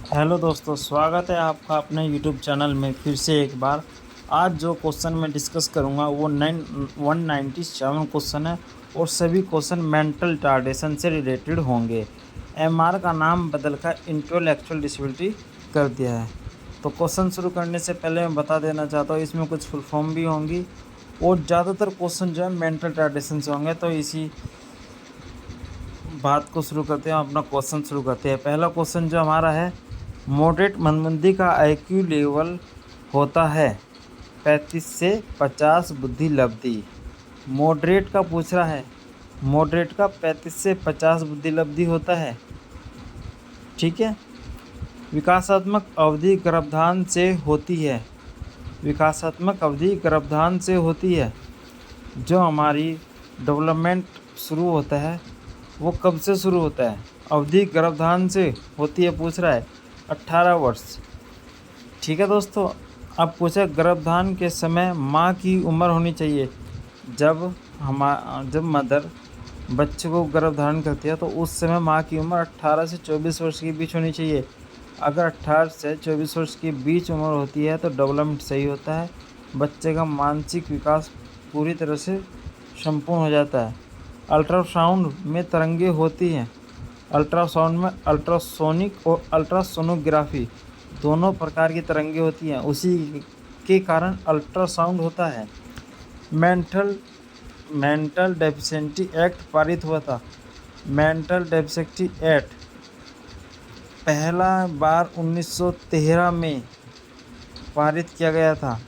Hello दोस्तों, स्वागत है आपका अपने यूट्यूब चैनल में फिर से एक बार। आज जो क्वेश्चन मैं डिस्कस करूंगा वो 197 क्वेश्चन है और सभी क्वेश्चन मेंटल रिटार्डेशन से रिलेटेड होंगे। एमआर का नाम बदलकर इंटेलेक्चुअल डिसेबिलिटी कर दिया है। तो क्वेश्चन शुरू करने से पहले मैं बता देना चाहता हूँ इसमें कुछ फुल फॉर्म भी होंगी और ज़्यादातर क्वेश्चन जो है मेंटल रिटार्डेशन से होंगे। तो इसी बात को शुरू करते हैं, अपना क्वेश्चन शुरू करते हैं। पहला क्वेश्चन जो हमारा है, मॉडरेट मंदबुद्धि का आईक्यू लेवल होता है 35 से 50 बुद्धि लब्धि। मॉडरेट का पूछ रहा है, मॉडरेट का 35 से 50 बुद्धि लब्धि होता है। ठीक है। विकासात्मक अवधि गर्भाधान से होती है। विकासात्मक अवधि गर्भाधान से होती है। जो हमारी डेवलपमेंट शुरू होता है वो कब से शुरू होता है? अवधि गर्भाधान से होती है, पूछ रहा है 18 वर्ष। ठीक है दोस्तों। अब पूछे गर्भाधान के समय माँ की उम्र होनी चाहिए। जब मदर बच्चे को गर्भ धारण करती है तो उस समय माँ की उम्र 18 से 24 वर्ष के बीच होनी चाहिए। अगर 18 से 24 वर्ष के बीच उम्र होती है तो डेवलपमेंट सही होता है, बच्चे का मानसिक विकास पूरी तरह से संपूर्ण हो जाता है। अल्ट्रासाउंड में तरंगें होती हैं। अल्ट्रासाउंड में अल्ट्रासोनिक और अल्ट्रासोनोग्राफी दोनों प्रकार की तरंगें होती हैं, उसी के कारण अल्ट्रासाउंड होता है। मेंटल डेफिशिएंसी एक्ट पारित हुआ था। मेंटल डेफिशिएंसी एक्ट पहला बार 1913 में पारित किया गया था।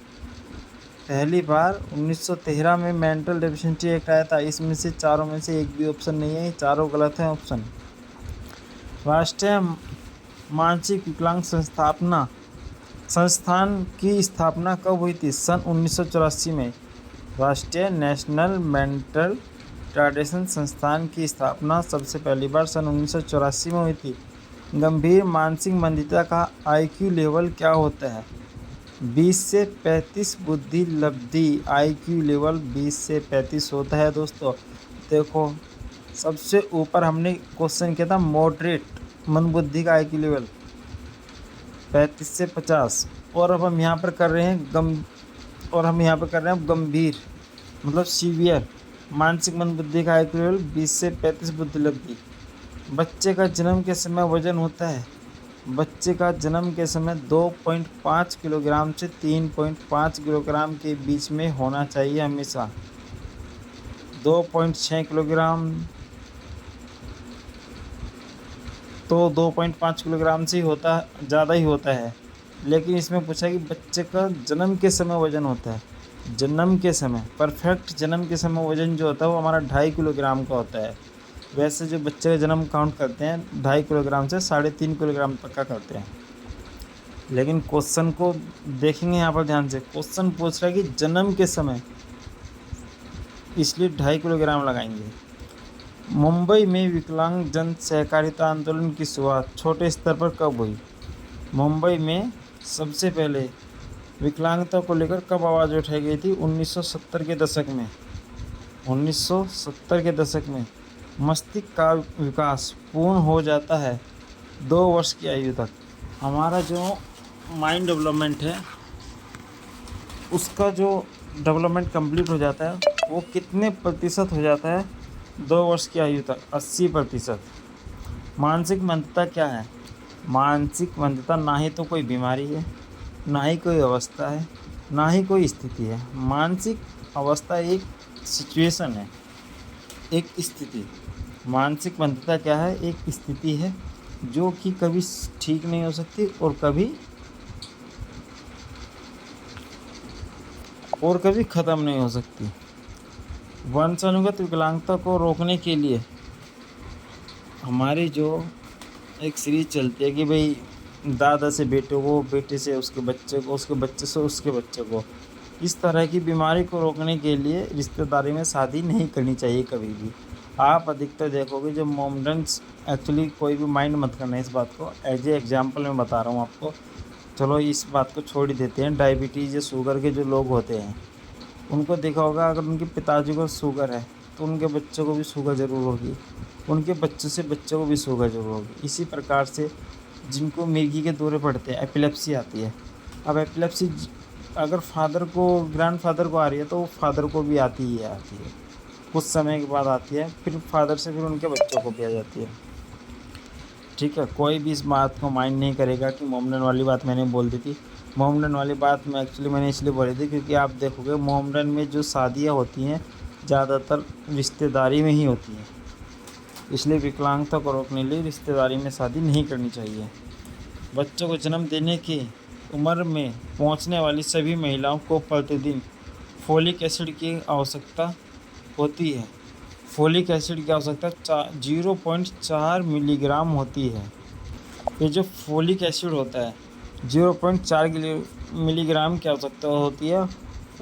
पहली बार 1913 में मेंटल डेफिशिएंसी एक्ट आया था। इसमें से चारों में से एक भी ऑप्शन नहीं है, चारों गलत हैं ऑप्शन। राष्ट्रीय मानसिक विकलांग संस्थान की स्थापना कब हुई थी? सन 1984 में। राष्ट्रीय नेशनल मेंटल रिटार्डेशन संस्थान की स्थापना सबसे पहली बार सन 1984 में हुई थी। गंभीर मानसिक मंदता का आईक्यू लेवल क्या होता है? 20 से 35 बुद्धि लब्धि। आईक्यू लेवल 20 से 35 होता है दोस्तों। देखो, सबसे ऊपर हमने क्वेश्चन किया था मॉडरेट मंदबुद्धि का आईक्यू लेवल 35 से 50, और अब हम यहाँ पर कर रहे हैं गंभीर मतलब सीवियर मानसिक मंदबुद्धि का आईक्यू लेवल 20 से 35 बुद्धि लब्धि। बच्चे का जन्म के समय वजन होता है, बच्चे का जन्म के समय 2.5 किलोग्राम से 3.5 किलोग्राम के बीच में होना चाहिए हमेशा। 2.6 किलोग्राम तो 2.5 किलोग्राम से ही होता, ज़्यादा ही होता है। लेकिन इसमें पूछा कि बच्चे का जन्म के समय वजन होता है। जन्म के समय, परफेक्ट जन्म के समय वजन जो होता है वो हमारा 2.5 किलोग्राम का होता है। वैसे जो बच्चे का जन्म काउंट करते हैं 2.5 किलोग्राम से 3.5 किलोग्राम तक का करते हैं। लेकिन क्वेश्चन को देखेंगे यहाँ पर ध्यान से। क्वेश्चन पूछ रहा है कि जन्म के समय, इसलिए 2.5 किलोग्राम लगाएंगे। मुंबई में विकलांग जन सहकारिता आंदोलन की शुरुआत छोटे स्तर पर कब हुई? मुंबई में सबसे पहले विकलांगता को लेकर कब आवाज़ उठाई गई थी? 1970 के दशक में। 1970 के दशक में। मस्तिष्क का विकास पूर्ण हो जाता है 2 वर्ष की आयु तक। हमारा जो माइंड डेवलपमेंट है उसका जो डेवलपमेंट कंप्लीट हो जाता है वो कितने प्रतिशत हो जाता है? 2 वर्ष की आयु तक 80%। मानसिक मंदता क्या है? मानसिक मंदता ना ही तो कोई बीमारी है, ना ही कोई अवस्था है, ना ही कोई स्थिति है। मानसिक अवस्था एक सिचुएशन है, एक स्थिति। मानसिक मंदता क्या है? एक स्थिति है जो कि कभी ठीक नहीं हो सकती और कभी ख़त्म नहीं हो सकती। वंशानुगत विकलांगता को रोकने के लिए हमारी जो एक सीरीज चलती है कि भाई दादा से बेटे को, बेटे से उसके बच्चे को, उसके बच्चे से उसके बच्चे को, इस तरह की बीमारी को रोकने के लिए रिश्तेदारी में शादी नहीं करनी चाहिए कभी भी। आप अधिकतर देखोगे जो मोमडन्स, एक्चुअली कोई भी माइंड मत करना इस बात को, एज ए एग्जाम्पल मैं बता रहा हूँ आपको। चलो इस बात को छोड़ ही देते हैं। डायबिटीज़ या शुगर के जो लोग होते हैं उनको देखा होगा, अगर उनके पिताजी को शुगर है तो उनके बच्चों को भी शुगर ज़रूर होगी, उनके बच्चों से बच्चों को भी शुगर ज़रूर होगी। इसी प्रकार से जिनको मिर्गी के दौरे पड़ते हैं, एपिलेप्सी आती है। अब एपिलेप्सी अगर फादर को, ग्रैंडफादर को आ रही है तो फादर को भी आती है, कुछ समय के बाद आती है, फिर फादर से फिर उनके बच्चों को भी आ जाती है। ठीक है, कोई भी इस बात को माइंड नहीं करेगा कि मोमडन वाली बात मैंने बोल दी थी। मोमडन वाली बात मैं एक्चुअली मैंने इसलिए बोली थी क्योंकि आप देखोगे मोमडन में जो शादियाँ होती हैं ज़्यादातर रिश्तेदारी में ही होती हैं, इसलिए विकलांगता को रोकने के लिए रिश्तेदारी में शादी नहीं करनी चाहिए। बच्चों को जन्म देने की उम्र में पहुंचने वाली सभी महिलाओं को प्रतिदिन फोलिक एसिड की आवश्यकता होती है। फोलिक एसिड की आवश्यकता 0.4 मिलीग्राम होती है। ये जो फोलिक एसिड होता है 0.4 मिलीग्राम की आवश्यकता होती है,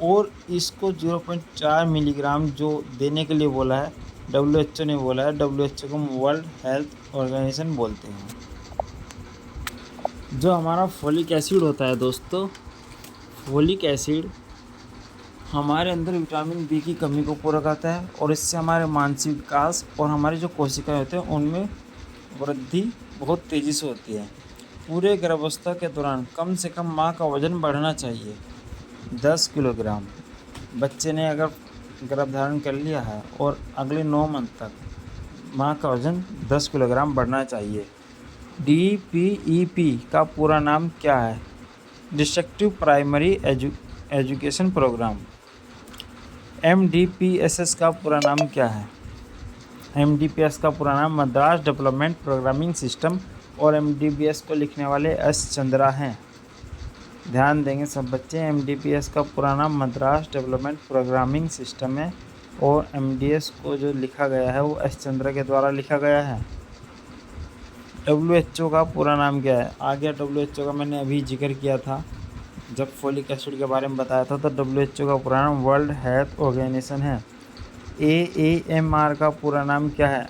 और इसको 0.4 मिलीग्राम जो देने के लिए बोला है WHO ने बोला है, WHO को वर्ल्ड हेल्थ ऑर्गेनाइजेशन बोलते हैं। जो हमारा फोलिक एसिड होता है दोस्तों, फोलिक एसिड हमारे अंदर विटामिन बी की कमी को पूरा करता है, और इससे हमारे मानसिक विकास और हमारी जो कोशिकाएं होते हैं उनमें वृद्धि बहुत तेज़ी से होती है। पूरे गर्भावस्था के दौरान कम से कम माँ का वज़न बढ़ना चाहिए 10 किलोग्राम। बच्चे ने अगर गर्भधारण कर लिया है और अगले 9 मंथ तक माँ का वज़न 10 किलोग्राम बढ़ना चाहिए। DPEP का पूरा नाम क्या है? Destructive primary education programme. MDPSS का पूरा नाम क्या है? MDPS का पूरा नाम मद्रास डेवलपमेंट प्रोग्रामिंग सिस्टम, और MDPS को लिखने वाले एस चंद्रा हैं। ध्यान देंगे सब बच्चे, MDPS का पूरा नाम मद्रास डेवलपमेंट प्रोग्रामिंग सिस्टम है, और MDS को जो लिखा गया है वो एस चंद्रा के द्वारा लिखा गया है। WHO का पूरा नाम क्या है? आ गया WHO का, मैंने अभी जिक्र किया था जब फोलिक एसिड के बारे में बताया था, तो WHO का पूरा नाम वर्ल्ड हेल्थ ऑर्गेनाइजेशन है। AAMR का पूरा नाम क्या है?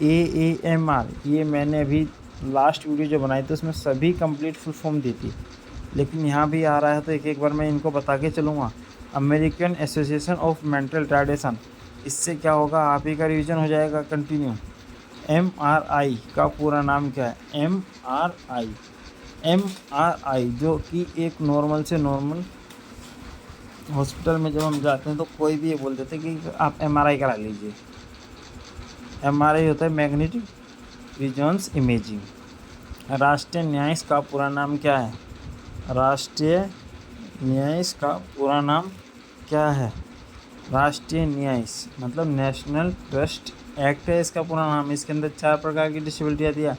AAMR, ये मैंने अभी लास्ट वीडियो जो बनाई थी उसमें सभी कंप्लीट फुल फॉर्म दी थी, लेकिन यहाँ भी आ रहा है तो एक एक बार मैं इनको बता के चलूँगा। American association of mental retardation, इससे क्या होगा, आप ही का रिवीजन हो जाएगा कंटिन्यू। MRI का पूरा नाम क्या है? MRI जो कि एक नॉर्मल से नॉर्मल हॉस्पिटल में जब हम जाते हैं तो कोई भी ये बोल देते हैं कि आप MRI करा लीजिए। MRI होता है मैग्नेटिक रेजोनेंस इमेजिंग। राष्ट्रीय न्यायाधीश का पूरा नाम क्या है? राष्ट्रीय न्यायाधीश का पूरा नाम क्या है? राष्ट्रीय न्यायाधीश मतलब नेशनल ट्रस्ट एक्ट है इसका पूरा नाम। इसके अंदर 4 प्रकार की डिसेबिलिटी आती है: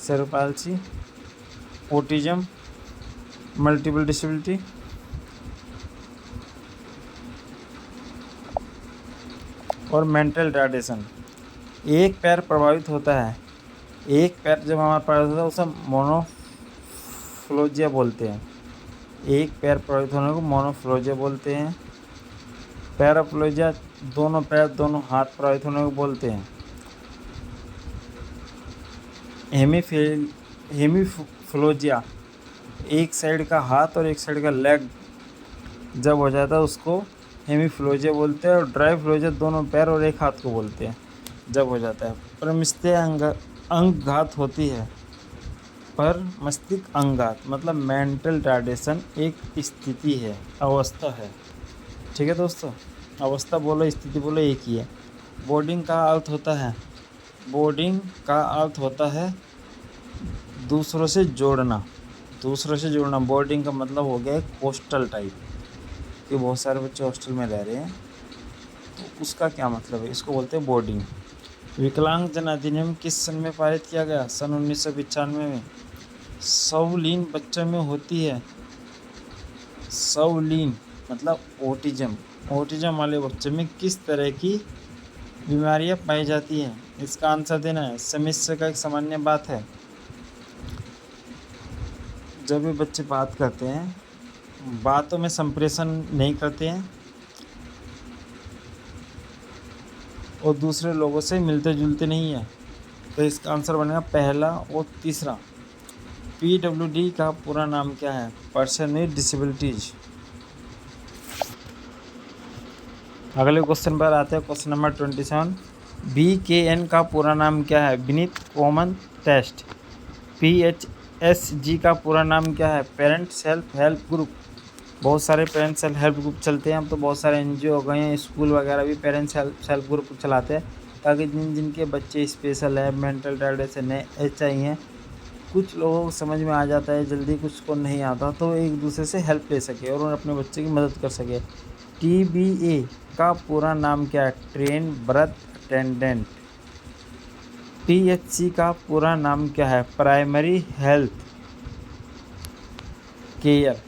सेरेब्रल, ऑटिज्म, मल्टीपल डिसेबिलिटी और मेंटल रिटार्डेशन। एक पैर प्रभावित होता है, एक पैर जब हमारा प्रभावित होता है उसे मोनोफ्लोजिया बोलते हैं। एक पैर प्रभावित होने को मोनोफ्लोजिया बोलते हैं। पैराप्लेजिया दोनों पैर दोनों हाथ प्रभावित होने को बोलते हैं। हेमीफ्लोजिया एक साइड का हाथ और एक साइड का लेग जब हो जाता है उसको हेमीफ्लोजिया बोलते हैं। और ड्राइफ्लोजिया दोनों पैर और एक हाथ को बोलते हैं जब हो जाता है। पर मस्तिष्क अंगघात होती है, पर मस्तिष्क अंगघात मतलब मेंटल रिटार्डेशन एक स्थिति है, अवस्था है। ठीक है दोस्तों, अवस्था बोलो स्थिति बोलो एक ही है। बोर्डिंग का अर्थ होता है, बोर्डिंग का अर्थ होता है दूसरों से जोड़ना, दूसरों से जोड़ना। बोर्डिंग का मतलब हो गया एक हॉस्टल टाइप, कि बहुत सारे बच्चे हॉस्टल में रह रहे हैं तो उसका क्या मतलब है, इसको बोलते हैं बोर्डिंग। विकलांगजन अधिनियम किस सन में पारित किया गया? सन 1995 में। सवलीन बच्चों में होती है, सवलीन मतलब ऑटिज्म, ऑटिज्म वाले बच्चों में किस तरह की बीमारियां पाई जाती हैं? इसका आंसर देना है। समस्या का एक सामान्य बात है, जब भी बच्चे बात करते हैं बातों में संप्रेषण नहीं करते हैं और दूसरे लोगों से मिलते जुलते नहीं हैं, तो इसका आंसर बनेगा पहला और तीसरा। PWD का पूरा नाम क्या है? Person with disabilities. अगले क्वेश्चन पर आते हैं, क्वेश्चन नंबर 27। BKN का पूरा नाम क्या है? Beneath common test. PHSG का पूरा नाम क्या है? Parent self help group. बहुत सारे पेरेंट्स सेल्फ हेल्प ग्रुप चलते हैं, अब तो बहुत सारे NGO हो गए हैं, स्कूल वगैरह भी पेरेंट्स सेल्फ ग्रुप चलाते हैं, ताकि जिनके बच्चे स्पेशल है, मेंटल रिटार्डेशन है, HI हैं, कुछ लोगों को समझ में आ जाता है जल्दी, कुछ को नहीं आता, तो एक दूसरे से हेल्प ले सके और अपने बच्चे की मदद कर सके। TBA का पूरा नाम क्या है? Train birth attendant. PHC का पूरा नाम क्या है? Primary health care.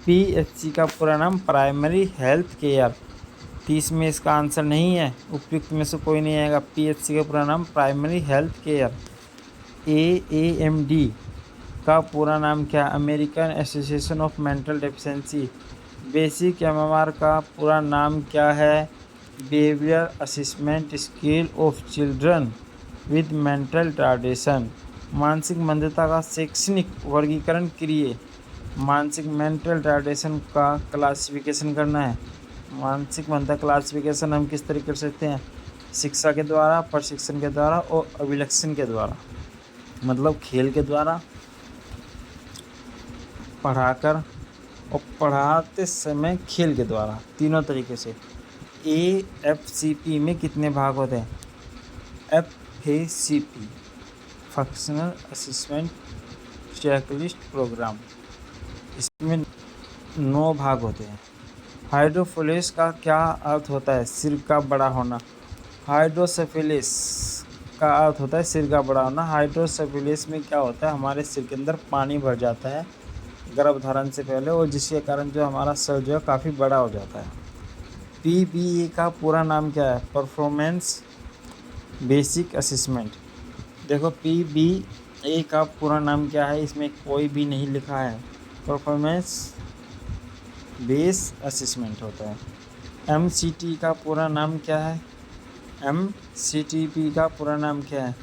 PHC का पूरा नाम प्राइमरी हेल्थ केयर। 30 में इसका आंसर नहीं है, उपयुक्त में से कोई नहीं आएगा। PHC का पूरा नाम प्राइमरी हेल्थ केयर। AAMD का पूरा नाम क्या? American association of mental deficiency. Basic MMR का पूरा नाम क्या है? Behaviour assessment scale of children with mental retardation. मानसिक मंदता का शैक्षणिक वर्गीकरण करिए। मानसिक मेंटल रिटार्डेशन का क्लासिफिकेशन करना है। मानसिक मंदता क्लासिफिकेशन हम किस तरीके कर सकते हैं? शिक्षा के द्वारा, प्रशिक्षण के द्वारा और अभिलक्षण के द्वारा, मतलब खेल के द्वारा, पढ़ाकर और पढ़ाते समय खेल के द्वारा, तीनों तरीके से। AFCP में कितने भाग होते हैं? FACP functional assessment checklist programme, इसमें 9 भाग होते हैं। हाइड्रोफिलिस का क्या अर्थ होता है? सिर का बड़ा होना। हाइड्रोसेफिलिस का अर्थ होता है सिर का बड़ा होना। हाइड्रोसेफिलिस में क्या होता है? हमारे सिर के अंदर पानी भर जाता है गर्भधारण से पहले, और जिसके कारण जो हमारा सर जो है काफ़ी बड़ा हो जाता है। PBA का पूरा नाम क्या है? Performance basic assessment. देखो PBA का पूरा नाम क्या है, इसमें कोई भी नहीं लिखा है, परफॉर्मेंस बेस असेसमेंट होता है। MCT का पूरा नाम क्या है? MCTP का पूरा नाम क्या है?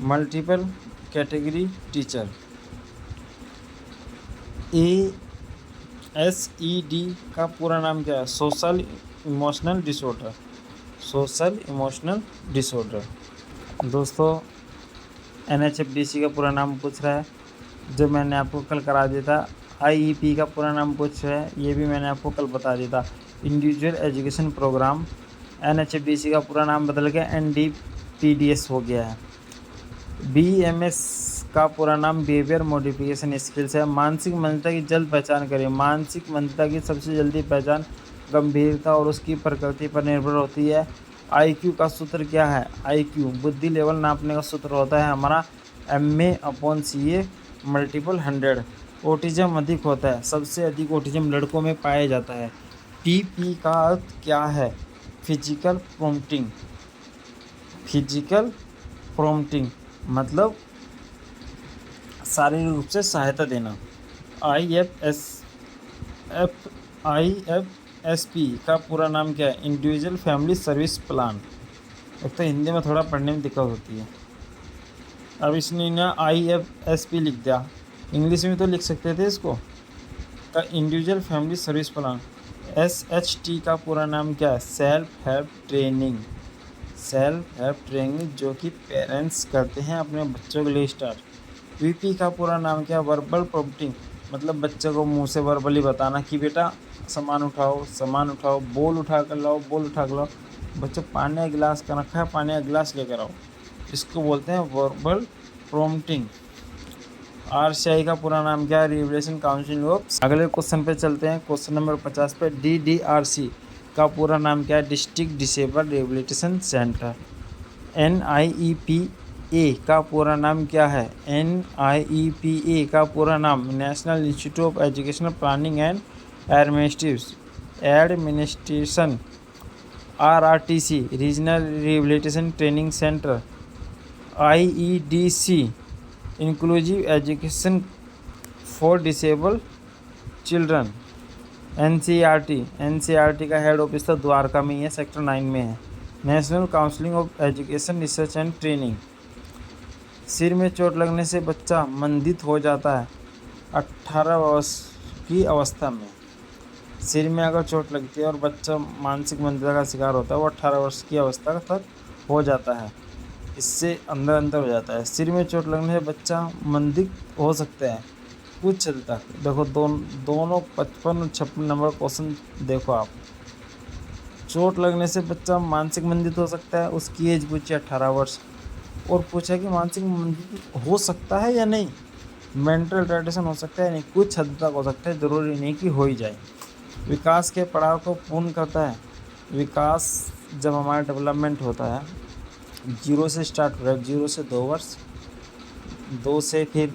Multiple category teacher. ASED का पूरा नाम क्या है? Social emotional disorder. Social emotional disorder. दोस्तों, NHFDC का पूरा नाम पूछ रहा है, जो मैंने आपको कल करा दिया था। IEP का पूरा नाम पूछ रहा है, ये भी मैंने आपको कल बता दिया था। Individual education programme. NHFDC का पूरा नाम बदल के NDPDS हो गया है। BMS का पूरा नाम बिहेवियर मॉडिफिकेशन स्किल्स है। मानसिक मंदता की जल्द पहचान करें। मानसिक मंदता की सबसे जल्दी पहचान गंभीरता और उसकी प्रकृति पर निर्भर होती है। IQ का सूत्र क्या है? IQ बुद्धि लेवल नापने का सूत्र होता है हमारा MA/CA मल्टीपल 100। ऑटिज्म अधिक होता है, सबसे अधिक ऑटिज्म लड़कों में पाया जाता है। TP का अर्थ क्या है? Physical prompting. फिजिकल प्रॉम्प्टिंग मतलब शारीरिक रूप से सहायता देना। IFSP का पूरा नाम क्या है? Individual family service plan. एक तो हिंदी में थोड़ा पढ़ने में दिक्कत होती है, अब इसने ना IFSP लिख दिया, इंग्लिश में तो लिख सकते थे इसको, का individual family service plan. SHT का पूरा नाम क्या है? Self help training. Self help training जो कि पेरेंट्स करते हैं अपने बच्चों के लिए स्टार्ट। VP का पूरा नाम क्या है? वर्बल प्रॉम्प्टिंग, मतलब बच्चे को मुंह से वर्बली बताना कि बेटा सामान उठाओ, सामान उठाओ, बॉल उठा कर लाओ, बॉल उठा कर लाओ, बच्चों पानी का गिलास का रखा है, पानी का गिलास लेकर आओ, इसको बोलते हैं वर्बल प्रॉम्प्टिंग। RCI का पूरा नाम क्या है? Rehabilitation council of. अगले क्वेश्चन पे चलते हैं, क्वेश्चन नंबर 50 पे। DDRC का पूरा नाम क्या है? District disable rehabilitation centre. NIEPA का पूरा नाम क्या है? NIEPA का पूरा नाम national institute of educational planning and administration. RRTC regional rehabilitation training centre. IEDC inclusive education for disable children. NCERT का हेड ऑफिस तो द्वारका में ही है, सेक्टर 9 में है। National counselling of education research and training. सिर में चोट लगने से बच्चा मंदित हो जाता है 18 वर्ष की अवस्था में। सिर में अगर चोट लगती है और बच्चा मानसिक मंदता का शिकार होता है, वो 18 वर्ष की अवस्था तक हो जाता है। इससे अंदर अंदर हो जाता है। सिर में चोट लगने से बच्चा मंदिर हो सकता है कुछ हद तक। देखो दोनों 55 और 56 नंबर क्वेश्चन देखो आप। चोट लगने से बच्चा मानसिक मंदित हो सकता है, उसकी एज पूछी 18 वर्ष, और पूछा कि मानसिक मंदित हो सकता है या नहीं, मेंटल रिटार्डेशन हो सकता है या नहीं, कुछ हद तक हो सकता है, ज़रूरी नहीं कि हो ही जाए। विकास के पड़ाव को पूर्ण करता है। विकास जब हमारा डेवलपमेंट होता है, 0 से स्टार्ट हो रहा है, 0 से 2 वर्ष, 2 से फिर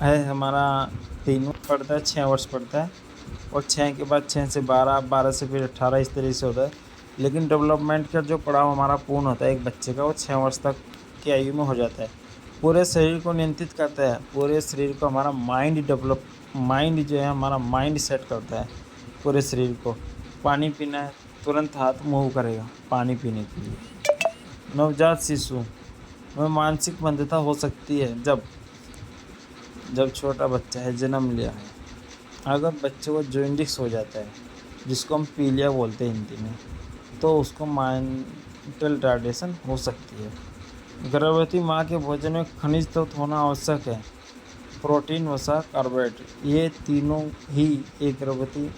है हमारा 3 वर्ष पड़ता है, 6 वर्ष पड़ता है, और 6 के बाद 6 से 12, 12 से फिर 18, इस तरीके से होता है। लेकिन डेवलपमेंट का जो पड़ाव हमारा पूर्ण होता है एक बच्चे का, वो 6 वर्ष तक की आयु में हो जाता है। पूरे शरीर को नियंत्रित करता है। पूरे शरीर को हमारा माइंड जो है हमारा माइंड सेट करता है पूरे शरीर को। पानी पीना है, तुरंत हाथ मूव करेगा पानी पीने के लिए। नवजात शिशु में मानसिक मंदता हो सकती है जब छोटा बच्चा है, जन्म लिया है। अगर बच्चे को जॉन्डिस हो जाता है, जिसको हम पीलिया बोलते हैं हिंदी में, तो उसको मेंटल रिटार्डेशन हो सकती है। गर्भवती माँ के भोजन में खनिज तत्व होना आवश्यक है। प्रोटीन, वसा, कार्बोहाइड्रेट, ये तीनों ही एक गर्भवती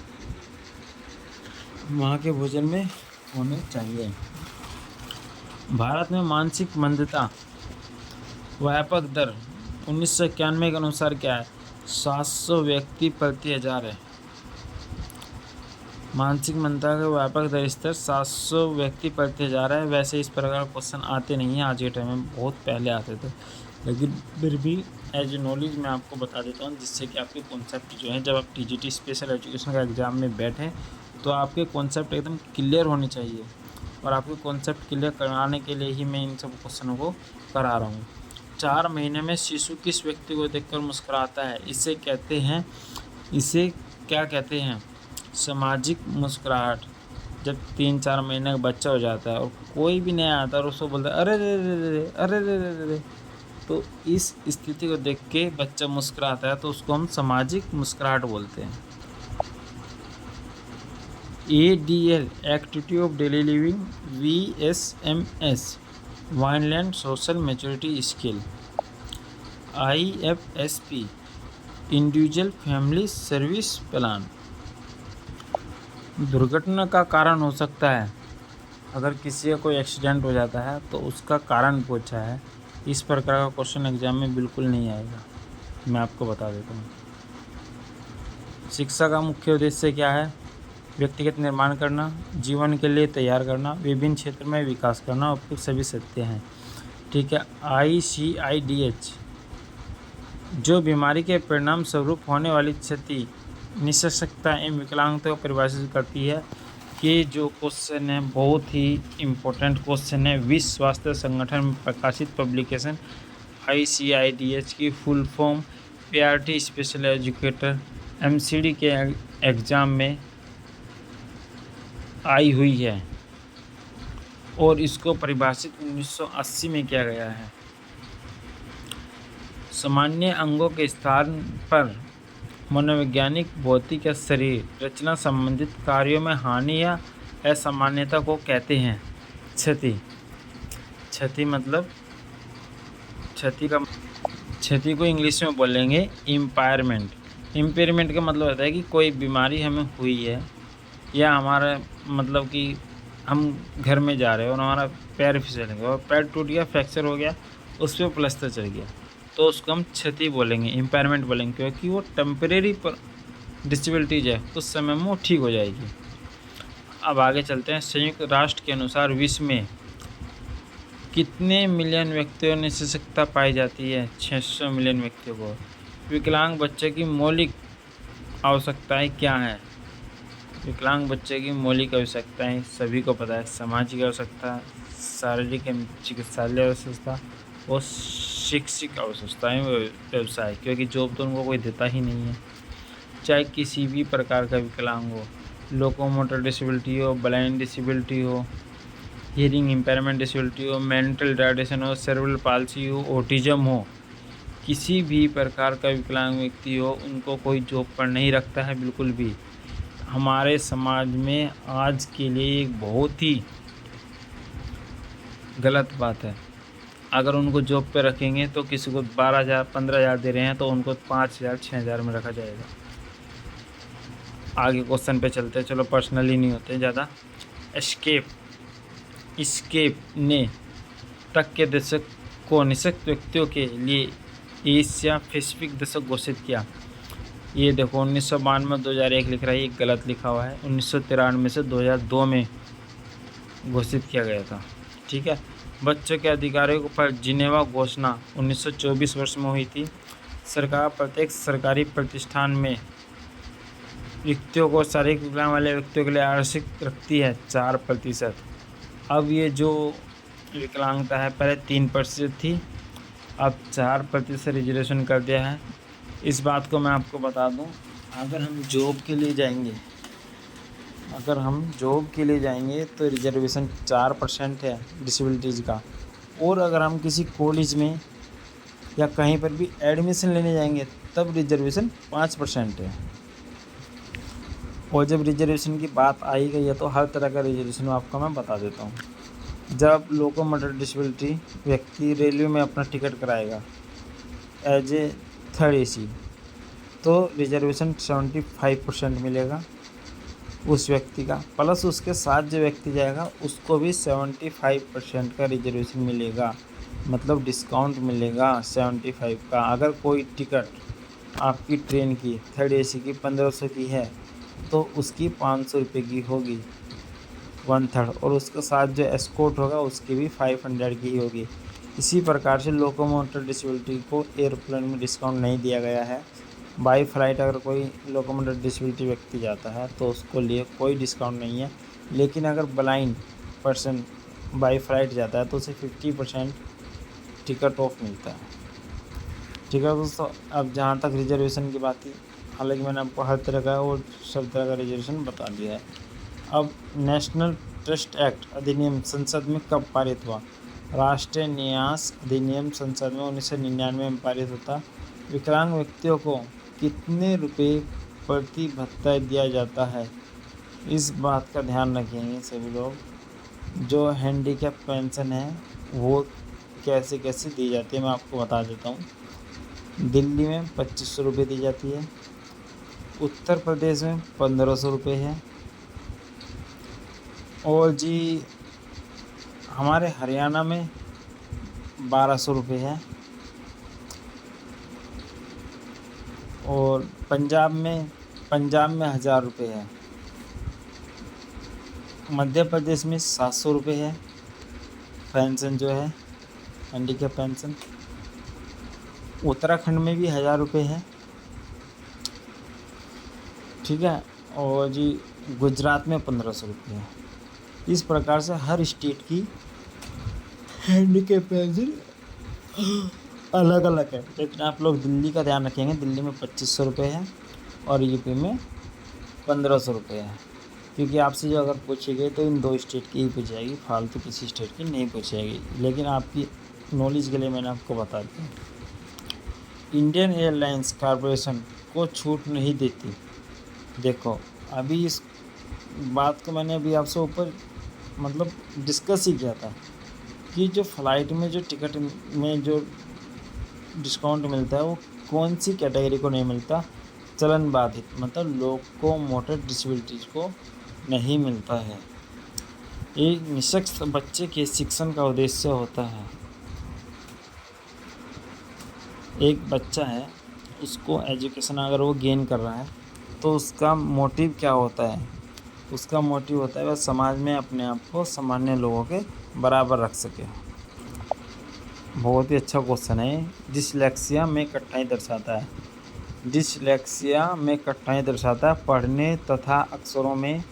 माँ के भोजन में होने चाहिए। भारत में मानसिक मंदता व्यापक दर 1991 के अनुसार क्या है? 700 व्यक्ति प्रति हज़ार है। मानसिक मंदता का व्यापक दर स्तर 700 व्यक्ति प्रति हज़ार है। वैसे इस प्रकार क्वेश्चन आते नहीं हैं आज के टाइम में, बहुत पहले आते थे, लेकिन फिर भी एज नॉलेज मैं आपको बता देता हूँ, जिससे कि आपके कॉन्सेप्ट जो है, जब आप टीजीटी स्पेशल एजुकेशन का एग्ज़ाम में बैठें तो आपके कॉन्सेप्ट एकदम क्लियर होने चाहिए। और आपके कॉन्सेप्ट क्लियर कराने के लिए ही मैं इन सब क्वेश्चनों को करा रहा हूँ। 4 महीने में शिशु किस व्यक्ति को देखकर मुस्कुराता है? इसे क्या कहते हैं? सामाजिक मुस्कुराहट। जब 3-4 महीने का बच्चा हो जाता है और कोई भी नया आता है और उसको बोलता है अरे रे रे रे, अरे रे रे रे, तो इस स्थिति को देख के बच्चा मुस्कुराता है, तो उसको हम सामाजिक मुस्कुराहट बोलते हैं। ADL activity of daily living, VSMS Vineland social maturity skill, IFSP individual family service plan. दुर्घटना का कारण हो सकता है। अगर किसी का कोई एक्सीडेंट हो जाता है तो उसका कारण पूछा है। इस प्रकार का क्वेश्चन एग्जाम में बिल्कुल नहीं आएगा, मैं आपको बता देता हूँ। शिक्षा का मुख्य उद्देश्य क्या है? व्यक्तिगत निर्माण करना, जीवन के लिए तैयार करना, विभिन्न क्षेत्र में विकास करना, उपयुक्त सभी सत्य हैं। ठीक है। ICIDH जो बीमारी के परिणाम स्वरूप होने वाली क्षति, निःशक्तता एवं विकलांगता को परिभाषित करती है। ये जो क्वेश्चन है बहुत ही इम्पोर्टेंट क्वेश्चन है। विश्व स्वास्थ्य संगठन में प्रकाशित पब्लिकेशन ICIDH की full form PRT special educator MCD के एग्ज़ाम में आई हुई है और इसको परिभाषित 1980 में किया गया है। सामान्य अंगों के स्थान पर मनोवैज्ञानिक भौतिक या शरीर रचना संबंधित कार्यों में हानि या असामान्यता को कहते हैं क्षति। मतलब क्षति को इंग्लिश में बोलेंगे इम्पायरमेंट। इम्पेयरमेंट का मतलब होता है कि कोई बीमारी हमें हुई है, या हमारा मतलब कि हम घर में जा रहे हो और हमारा पैर फिसल गया और पैर टूट गया, फ्रैक्चर हो गया, उस पर प्लास्टर चढ़ गया, तो उसको हम क्षति बोलेंगे, इम्पायरमेंट बोलेंगे, क्योंकि वो टेम्परेरी पर डिसेबिलिटीज है, कुछ समय में वो ठीक हो जाएगी। अब आगे चलते हैं। संयुक्त राष्ट्र के अनुसार विश्व में कितने मिलियन व्यक्तियों में निःशक्तता पाई जाती है? 600 मिलियन व्यक्तियों को। विकलांग बच्चे की मौलिक आवश्यकताएं क्या हैं? विकलांग बच्चे की मौलिक आवश्यकताएं सभी को पता है। सामाजिक आवश्यकता, शारीरिक एवं चिकित्सालय आवश्यकता और शैक्षिक आवश्यकताएं, व्यवसाय, क्योंकि जॉब तो उनको कोई देता ही नहीं है। चाहे किसी भी प्रकार का विकलांग हो, लोकोमोटर डिसेबिलिटी हो, ब्लाइंड डिसेबिलिटी हो, हियरिंग इम्पेयरमेंट डिसेबिलिटी हो, मेंटल रिटार्डेशन हो, सेरेब्रल पाल्सी हो, ऑटिज्म हो, किसी भी प्रकार का विकलांग व्यक्ति हो, उनको कोई जॉब पर नहीं रखता है बिल्कुल भी। हमारे समाज में आज के लिए एक बहुत ही गलत बात है। अगर उनको जॉब पे रखेंगे तो किसी को 12,000 15,000 दे रहे हैं तो उनको 5,000 6,000 में रखा जाएगा। आगे क्वेश्चन पे चलते हैं, चलो पर्सनली नहीं होते ज़्यादा। स्केप ने तक के दशक को निःशक्त व्यक्तियों के लिए एशिया पैसिफिक दशक घोषित किया। ये देखो 1992 2001 लिख रहा है, ये गलत लिखा हुआ है। 1993 से 2002 में घोषित किया गया था। ठीक है। बच्चों के अधिकारों पर जिनेवा घोषणा 1924 वर्ष में हुई थी। सरकार प्रत्येक सरकारी प्रतिष्ठान में व्यक्तियों को शारीरिक विकलांग वाले व्यक्तियों के लिए आरक्षित रखती है 4%। अब ये जो विकलांगता है पहले 3% थी, अब 4% रिजर्वेशन कर दिया है। इस बात को मैं आपको बता दूं, अगर हम जॉब के लिए जाएंगे तो रिजर्वेशन 4% है डिसेबिलिटीज़ का। और अगर हम किसी कॉलेज में या कहीं पर भी एडमिशन लेने जाएंगे तब रिजर्वेशन 5% है। और जब रिजर्वेशन की बात आई गई है तो हर तरह का रिजर्वेशन आपको मैं बता देता हूँ। जब लोकोमोटर डिसेबिलिटी व्यक्ति रेलवे में अपना टिकट कराएगा एज ए 3rd AC तो रिजर्वेशन 75% मिलेगा उस व्यक्ति का, प्लस उसके साथ जो व्यक्ति जाएगा उसको भी 75% का रिजर्वेशन मिलेगा, मतलब डिस्काउंट मिलेगा 75 का। अगर कोई टिकट आपकी ट्रेन की 3rd AC की 1500 की है तो उसकी 500 रुपये की होगी 1/3, और उसके साथ जो एस्कॉर्ट होगा उसकी भी 500 की होगी। इसी प्रकार से लोकोमोटर डिसेबिलिटी को एयरप्लेन में डिस्काउंट नहीं दिया गया है। बाई फ्लाइट अगर कोई लोकोमोटर डिसेबिलिटी व्यक्ति जाता है तो उसको लिए कोई डिस्काउंट नहीं है, लेकिन अगर ब्लाइंड पर्सन बाई फ्लाइट जाता है तो उसे 50% टिकट ऑफ मिलता है। ठीक है दोस्तों, अब जहाँ तक रिजर्वेशन की बात थी, हालांकि मैंने आपको हर तरह का और सब तरह का रिजर्वेशन बता दिया है। अब नेशनल ट्रस्ट एक्ट अधिनियम संसद में कब पारित हुआ? राष्ट्रीय न्यास अधिनियम संसद में 1999 में पारित होता। विकलांग व्यक्तियों को कितने रुपए प्रति भत्ता दिया जाता है, इस बात का ध्यान रखेंगे सभी लोग। जो हैंडीकैप पेंशन है वो कैसे कैसे दी जाती है मैं आपको बता देता हूँ। दिल्ली में 2500 रुपये दी जाती है, उत्तर प्रदेश में 1500 रुपये है, और जी हमारे हरियाणा में 1200 रुपये है, और पंजाब में 1000 रुपये है, मध्य प्रदेश में 700 रुपये है पेंशन जो है हैंडीकैप पेंशन, उत्तराखंड में भी 1000 रुपये है। ठीक है, और जी गुजरात में 1500 रुपये है। इस प्रकार से हर स्टेट की हैंडीकैप पेंशन अलग अलग है, लेकिन आप लोग दिल्ली का ध्यान रखेंगे। दिल्ली में 2500 रुपये है और यूपी में 1500 रुपये है, क्योंकि आपसे जो अगर पूछी गई तो इन 2 स्टेट की ही पूछेगी, फालतू किसी स्टेट की नहीं पूछेगी। लेकिन आपकी नॉलेज के लिए मैंने आपको बता दिया। इंडियन एयरलाइंस कॉरपोरेशन को छूट नहीं देती। देखो अभी इस बात को मैंने अभी आपसे ऊपर मतलब डिस्कस ही किया था कि जो फ़्लाइट में जो टिकट में जो डिस्काउंट मिलता है वो कौन सी कैटेगरी को नहीं मिलता? चलन बाधित, मतलब लोकोमोटर डिसेबिलिटीज़ को नहीं मिलता है। एक निःशक्त बच्चे के शिक्षण का उद्देश्य होता है। एक बच्चा है, उसको एजुकेशन अगर वो गेन कर रहा है तो उसका मोटिव क्या होता है? उसका मोटिव होता है वह समाज में अपने आप को सामान्य लोगों के बराबर रख सके। बहुत ही अच्छा क्वेश्चन है। डिसलेक्सिया में कठिनाई दर्शाता है। डिसलेक्सिया में कठिनाई दर्शाता है पढ़ने तथा अक्षरों में।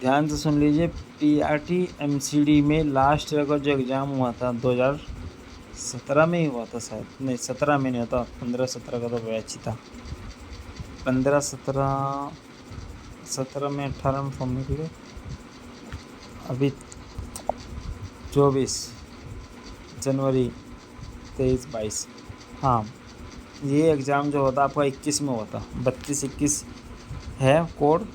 ध्यान से सुन लीजिए, PRT MCD में लास्ट ईयर का जो एग्ज़ाम हुआ था 2017 में ही हुआ था शायद, नहीं 17 में नहीं होता, 15-17 का तो बैच ही था। 15-17 में 18 में फॉर्म निकले, अभी 24 जनवरी 23-22। हाँ, ये एग्ज़ाम जो होता आपका 21 में होता, 32-21 है कोड।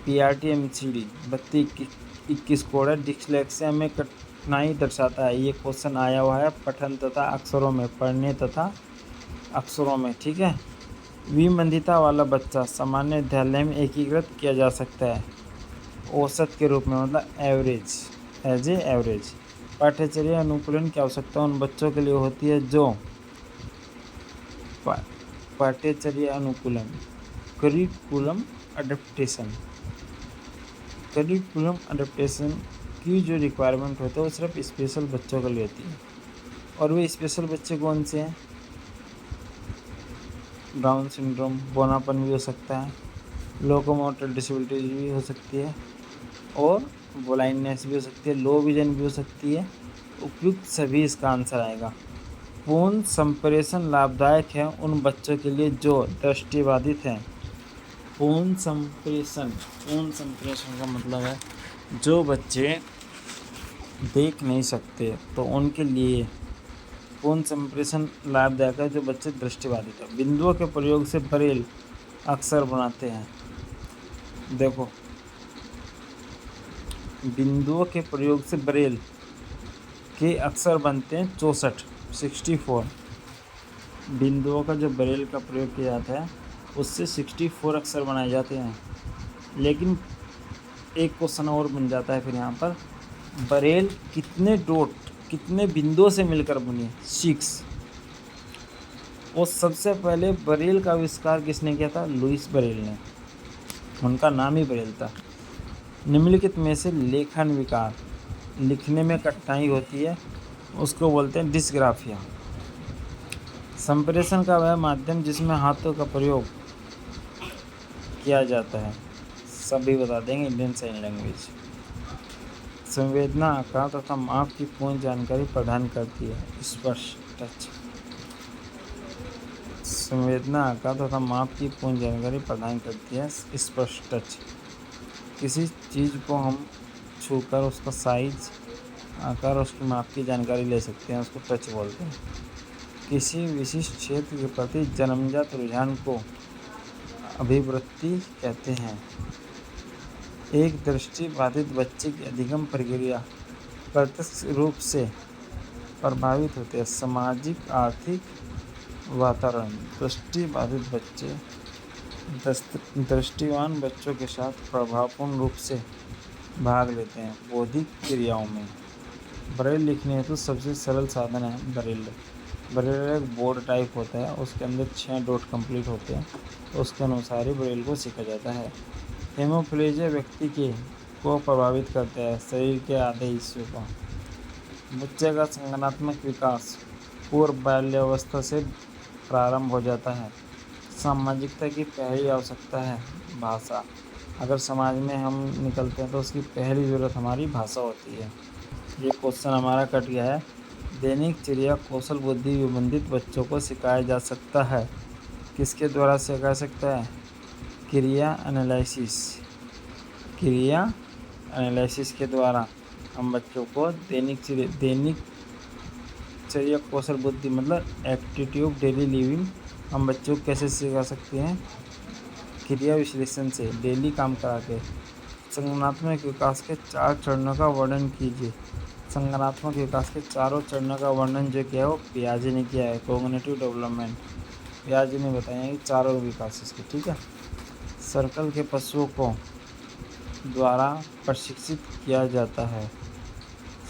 PRT MCD 32-21 कोड है। डिसलेक्सिया में कठिनाई दर्शाता है। ये क्वेश्चन आया हुआ है पठन तथा अक्षरों में, पढ़ने तथा अक्षरों में, ठीक है। विमंदिता वाला बच्चा सामान्य विद्यालय में एकीकृत किया जा सकता है औसत के रूप में, मतलब एवरेज, एज ए एवरेज। पाठ्यचर्या अनुकूलन की आवश्यकता उन बच्चों के लिए होती है जो पाठ्यचर्या अनुकूलन, करिकुलम अडेप्टेशन, करिकुलम अडेप्टेशन की जो रिक्वायरमेंट होता है वो सिर्फ स्पेशल बच्चों के लिए होती है। और वे स्पेशल बच्चे कौन से हैं? डाउन सिंड्रोम, बोनापन भी हो सकता है, लोकोमोटर डिसेबिलिटीज भी हो सकती है, और ब्लाइंडनेस भी हो सकती है, लो विजन भी हो सकती है। उपयुक्त सभी इसका आंसर आएगा। पूर्ण संप्रेषण लाभदायक है उन बच्चों के लिए जो दृष्टिबाधित हैं। पूर्ण संप्रेषण, पूर्ण संप्रेषण का मतलब है जो बच्चे देख नहीं सकते तो उनके लिए पूर्ण संप्रेषण लाभदायक है जो बच्चे दृष्टिबाधित हैं। बिंदुओं के प्रयोग से बरेल अक्षर बनाते हैं। देखो, बिंदुओं के प्रयोग से बरेल के अक्षर बनते हैं 64 बिंदुओं का जो बरेल का प्रयोग किया जाता है उससे 64 अक्षर बनाए जाते हैं। लेकिन एक क्वेश्चन और बन जाता है फिर यहाँ पर, बरेल कितने डॉट, कितने बिंदुओं से मिलकर बनी है? 6। और सबसे पहले बरेल का आविष्कार किसने किया था? लुइस बरेल ने, उनका नाम ही बरेल था। निम्नलिखित में से लेखन विकार, लिखने में कठिनाई होती है, उसको बोलते हैं डिस्ग्राफिया। संप्रेषण का वह माध्यम जिसमें हाथों का प्रयोग किया जाता है, सभी बता देंगे इंडियन साइन लैंग्वेज। संवेदना, आकार तथा माप की पूर्ण जानकारी प्रदान करती है, स्पर्श, टच। संवेदना, आकार तथा माप की पूर्ण जानकारी प्रदान करती है, स्पर्श, टच। किसी चीज़ को हम छूकर उसका साइज, आकार, उसकी माप की जानकारी ले सकते हैं, उसको टच बोलते हैं। किसी विशिष्ट क्षेत्र के प्रति जन्मजात रुझान को अभिवृत्ति कहते हैं। एक दृष्टिबाधित बच्चे की अधिगम प्रक्रिया प्रत्यक्ष रूप से प्रभावित होते हैं। सामाजिक आर्थिक वातावरण, दृष्टिबाधित बच्चे दृष्टिवान बच्चों के साथ प्रभावपूर्ण रूप से भाग लेते हैं बौद्धिक क्रियाओं में। ब्रेल लिखने हेतु सबसे सरल साधन है ब्रेल। ब्रेल एक बोर्ड टाइप होता है, उसके अंदर 6 डॉट कंप्लीट होते हैं, उसके अनुसार ही ब्रेल को सीखा जाता है। हेमोप्लेजिया व्यक्ति को प्रभावित करता है, शरीर के आधे हिस्सों को। बच्चे का संज्ञानात्मक विकास पूर्व बाल्यावस्था से प्रारंभ हो जाता है। सामाजिकता की पहली आवश्यकता है भाषा। अगर समाज में हम निकलते हैं तो उसकी पहली ज़रूरत हमारी भाषा होती है। ये क्वेश्चन हमारा कट गया है। दैनिक क्रिया कौशल बुद्धि विबंधित बच्चों को सिखाया जा सकता है। किसके द्वारा सिखा सकता है? क्रिया एनालिसिस, क्रिया एनालिसिस के द्वारा हम बच्चों को दैनिक चर्या कौशल बुद्धि मतलब एप्टीट्यूड डेली लिविंग हम बच्चों को कैसे सिखा सकते हैं? क्रिया विश्लेषण से, डेली काम करा के। संज्ञानात्मक विकास के 4 चरणों का वर्णन कीजिए। संज्ञानात्मक विकास के चारों चरणों का वर्णन जो किया है वो पियाजे ने किया है। कॉग्निटिव डेवलपमेंट पियाजे ने बताया कि चारों विकास इसके, ठीक है। सर्कल के पशुओं को द्वारा प्रशिक्षित किया जाता है।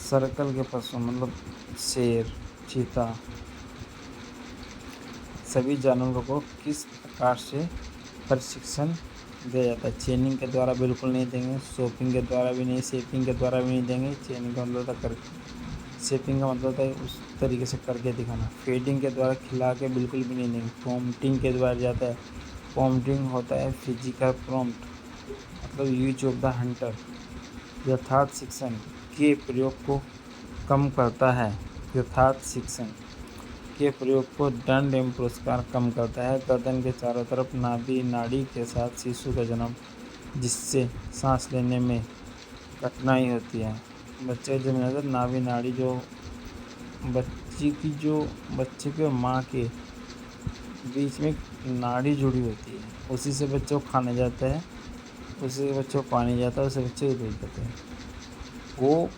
सर्कल के पशु मतलब शेर, चीता, सभी जानवरों को किस प्रकार से प्रशिक्षण दिया जाता है? चेनिंग के द्वारा बिल्कुल नहीं देंगे, शॉपिंग के द्वारा भी नहीं, शेपिंग के द्वारा भी नहीं देंगे। चेनिंग का मतलब था करके, शेपिंग का मतलब था उस तरीके से करके दिखाना। फीडिंग के द्वारा खिला के बिल्कुल भी नहीं देंगे। प्रॉम्प्टिंग के द्वारा जाता है। प्रॉम्प्टिंग होता है फिजिकल प्रॉम्प्ट मतलब यूज ऑफ द हंटर। यथार्थ शिक्षण के प्रयोग को कम करता है। यथार्थ शिक्षण के प्रयोग को दंड एवं पुरस्कार कम करता है। गर्दन के चारों तरफ नाभि नाड़ी के साथ शिशु का जन्म, जिससे सांस लेने में कठिनाई होती है। बच्चे जब नज़र नाभि नाड़ी जो बच्चे के माँ के बीच में नाड़ी जुड़ी होती है, उसी से बच्चों को खाने जाता है, उसी से बच्चों को पानी जाता है, उसे बच्चे दूध देते हैं। वो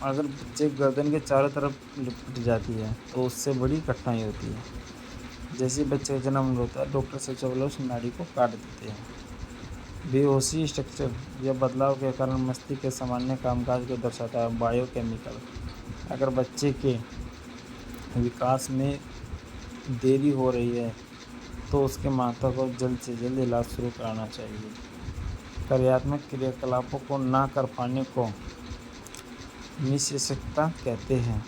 अगर बच्चे गर्दन के चारों तरफ लिपट जाती है तो उससे बड़ी कठिनाई होती है। जैसे ही बच्चे का जन्म होता है, डॉक्टर सबसे पहले उस नाड़ी को काट देते हैं। बेहोशी स्ट्रक्चर या बदलाव के कारण मस्तिष्क के सामान्य कामकाज को दर्शाता है। बायोकेमिकल, अगर बच्चे के विकास में देरी हो रही है तो उसके माता को जल्द से जल्द इलाज शुरू कराना चाहिए। कार्यात्मक क्रियाकलापों को ना कर पाने को निःशक्तता कहते हैं।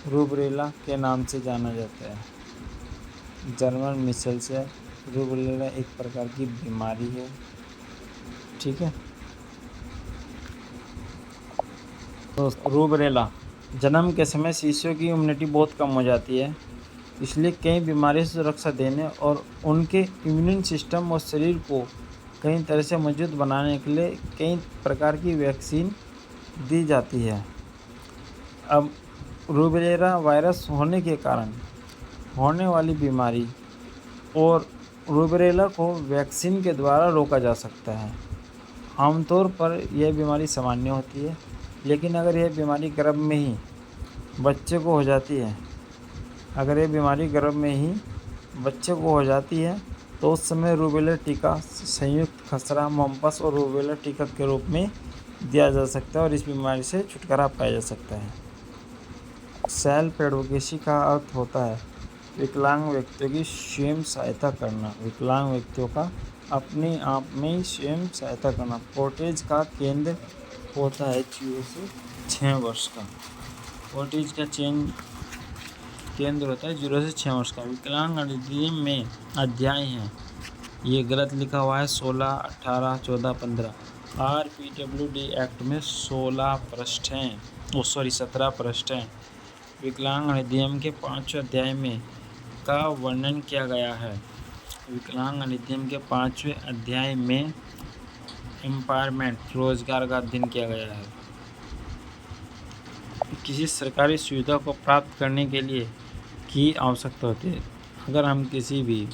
रूबरेला के नाम से जाना जाता है। जर्मन मिसल्स है। रूबरेला एक प्रकार की बीमारी है, ठीक है। तो रूबरेला, जन्म के समय शिशुओं की इम्यूनिटी बहुत कम हो जाती है, इसलिए कई बीमारियों से सुरक्षा देने और उनके इम्यून सिस्टम और शरीर को कई तरह से मजबूत बनाने के लिए कई प्रकार की वैक्सीन दी जाती है। अब रूबेला वायरस होने के कारण होने वाली बीमारी और रूबेला को वैक्सीन के द्वारा रोका जा सकता है। आमतौर पर यह बीमारी सामान्य होती है, लेकिन अगर यह बीमारी गर्भ में ही बच्चे को हो जाती है तो उस समय रूबेला टीका संयुक्त खसरा, मम्पस और रूबेला टीका के रूप में दिया जा सकता है और इस बीमारी से छुटकारा पाया जा सकता है। सेल्फ एडवोकेसी का अर्थ होता है विकलांग व्यक्तियों की स्वयं सहायता करना। विकलांग व्यक्तियों का अपने आप में स्वयं सहायता करना। पोर्टेज का केंद्र होता है 0 से 6 वर्ष का। पोर्टेज का केंद्र होता है 0 से 6 वर्ष का। विकलांग अधिनियम में अध्याय हैं, ये गलत लिखा हुआ है, 16, 18, 14, 15। RPWD एक्ट में 17 पृष्ठ हैं। विकलांग अधिनियम के 5वें अध्याय में का वर्णन किया गया है। विकलांग अधिनियम के 5वें अध्याय में एम्पावरमेंट, रोजगार का अध्ययन किया गया है। किसी सरकारी सुविधा को प्राप्त करने के लिए की आवश्यकता होती है। अगर हम किसी भी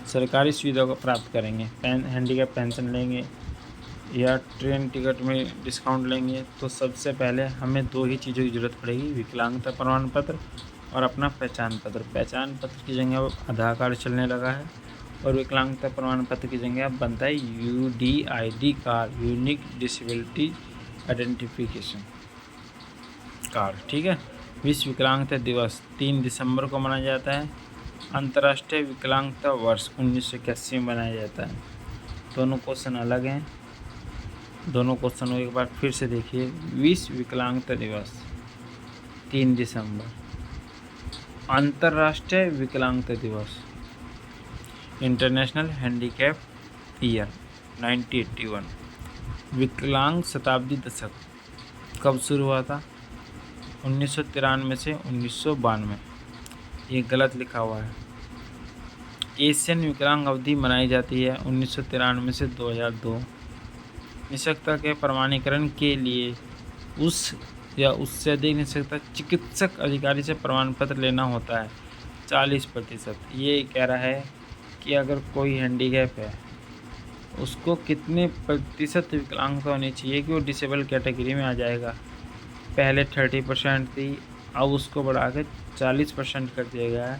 सरकारी सुविधा को प्राप्त करेंगे, हैंडीकैप पेंशन लेंगे या ट्रेन टिकट में डिस्काउंट लेंगे, तो सबसे पहले हमें 2 ही चीज़ों की ज़रूरत पड़ेगी, विकलांगता प्रमाण पत्र और अपना पहचान पत्र। पहचान पत्र की जगह आधार कार्ड चलने लगा है और विकलांगता प्रमाण पत्र की जगह अब बनता है UDID card, unique disability identification card, ठीक है। विश्व विकलांगता दिवस 3 दिसंबर को मनाया जाता है। अंतर्राष्ट्रीय विकलांगता वर्ष 1981 में मनाया जाता है। दोनों क्वेश्चन अलग हैं, दोनों क्वेश्चन को एक बार फिर से देखिए। विश्व विकलांगता दिवस 3 दिसंबर। अंतर्राष्ट्रीय विकलांगता दिवस, इंटरनेशनल हैंडीकैप ईयर 1981। विकलांग शताब्दी दशक कब शुरू हुआ था? 1993 से 1992। ये गलत लिखा हुआ है। एशियन विकलांग अवधि मनाई जाती है 1993 से 2002। निःशक्तता के प्रमाणीकरण के लिए उस या उससे अधिक निःशक्तता चिकित्सक अधिकारी से प्रमाण पत्र लेना होता है 40%। ये कह रहा है कि अगर कोई हैंडीकैप है उसको कितने प्रतिशत विकलांगता होनी चाहिए कि वो डिसेबल कैटेगरी में आ जाएगा। पहले 30% थी, अब उसको बढ़ा के 40% कर दिया गया है।